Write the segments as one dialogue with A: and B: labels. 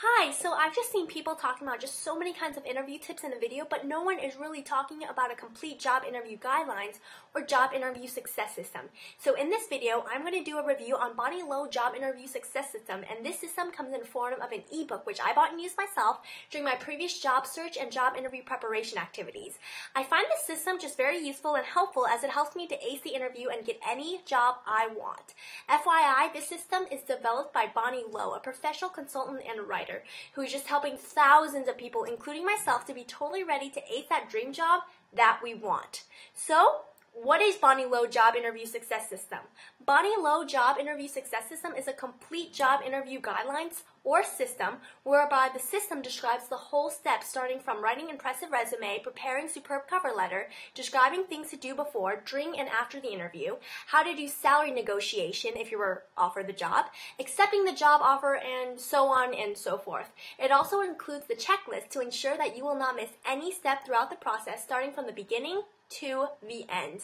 A: Hi, so I've just seen people talking about just so many kinds of interview tips in the video, but no one is really talking about a complete job interview guidelines or job interview success system. So in this video, I'm going to do a review on Bonnie Low Job Interview Success System, and this system comes in the form of an ebook which I bought and used myself during my previous job search and job interview preparation activities. I find this system just very useful and helpful as it helps me to ace the interview and get any job I want. FYI, this system is developed by Bonnie Low, a professional consultant and writer who is just helping thousands of people, including myself, to be totally ready to ace that dream job that we want. So, what is Bonnie Low Job Interview Success System? Bonnie Low Job Interview Success System is a complete job interview guidelines or system whereby the system describes the whole steps starting from writing an impressive resume, preparing superb cover letter, describing things to do before, during, and after the interview, how to do salary negotiation if you were offered the job, accepting the job offer, and so on and so forth. It also includes the checklist to ensure that you will not miss any step throughout the process starting from the beginning to the end.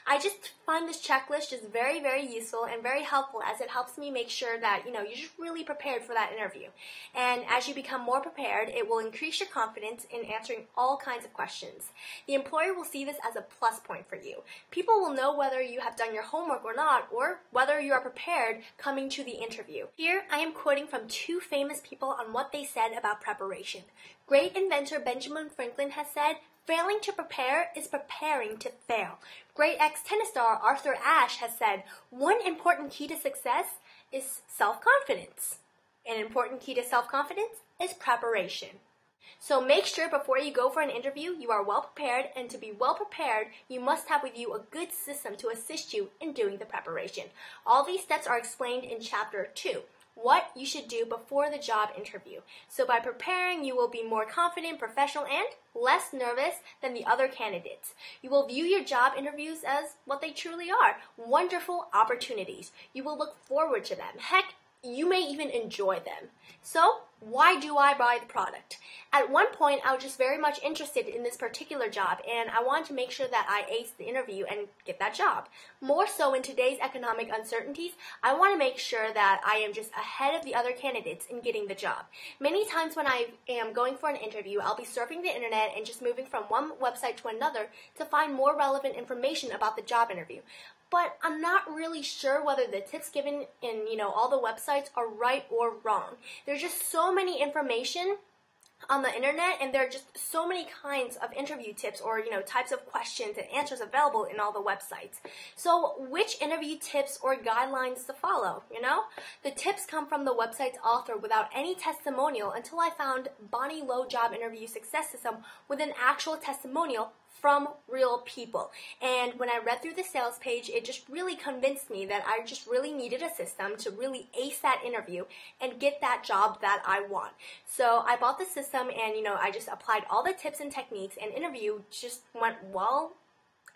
A: I just find this checklist just very, very useful and very helpful as it helps me make sure that, you're just really prepared for that interview. And as you become more prepared, it will increase your confidence in answering all kinds of questions. The employer will see this as a plus point for you. People will know whether you have done your homework or not, or whether you are prepared coming to the interview. Here, I am quoting from two famous people on what they said about preparation. Great inventor Benjamin Franklin has said, "Failing to prepare is preparing to fail." Great ex-tennis star Arthur Ashe has said, "One important key to success is self-confidence. An important key to self-confidence is preparation." So make sure before you go for an interview, you are well prepared, and to be well prepared, you must have with you a good system to assist you in doing the preparation. All these steps are explained in Chapter 2. What you should do before the job interview. So by preparing, you will be more confident, professional, and less nervous than the other candidates. You will view your job interviews as what they truly are, wonderful opportunities. You will look forward to them. Heck, you may even enjoy them. So, why do I buy the product? At one point, I was just very much interested in this particular job, and I wanted to make sure that I aced the interview and get that job. More so in today's economic uncertainties, I want to make sure that I am just ahead of the other candidates in getting the job. Many times when I am going for an interview, I'll be surfing the internet and just moving from one website to another to find more relevant information about the job interview. But I'm not really sure whether the tips given in, all the websites are right or wrong. There's just so many information on the internet, and there are just so many kinds of interview tips or, types of questions and answers available in all the websites. So which interview tips or guidelines to follow, The tips come from the website's author without any testimonial until I found Bonnie Low Job Interview Success System with an actual testimonial from real people. And when I read through the sales page, it just really convinced me that I just really needed a system to really ace that interview and get that job that I want. So I bought the system, and I just applied all the tips and techniques, and interview just went well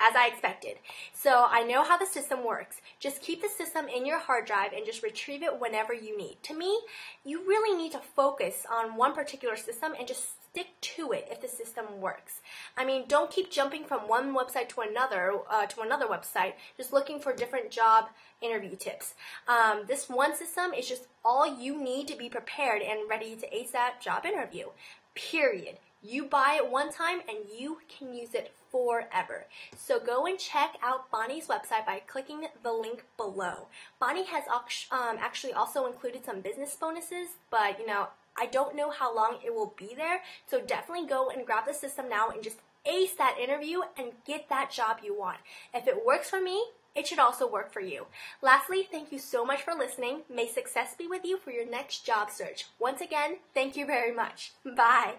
A: as I expected. So I know how the system works. Just keep the system in your hard drive and just retrieve it whenever you need. To me, you really need to focus on one particular system and just stick to it if the system works. Don't keep jumping from one website to another website, just looking for different job interview tips. This one system is just all you need to be prepared and ready to ace that job interview. Period. You buy it one time and you can use it forever. So go and check out Bonnie's website by clicking the link below. Bonnie has actually also included some business bonuses, but I don't know how long it will be there, so definitely go and grab the system now and just ace that interview and get that job you want. If it works for me, it should also work for you. Lastly, thank you so much for listening. May success be with you for your next job search. Once again, thank you very much. Bye.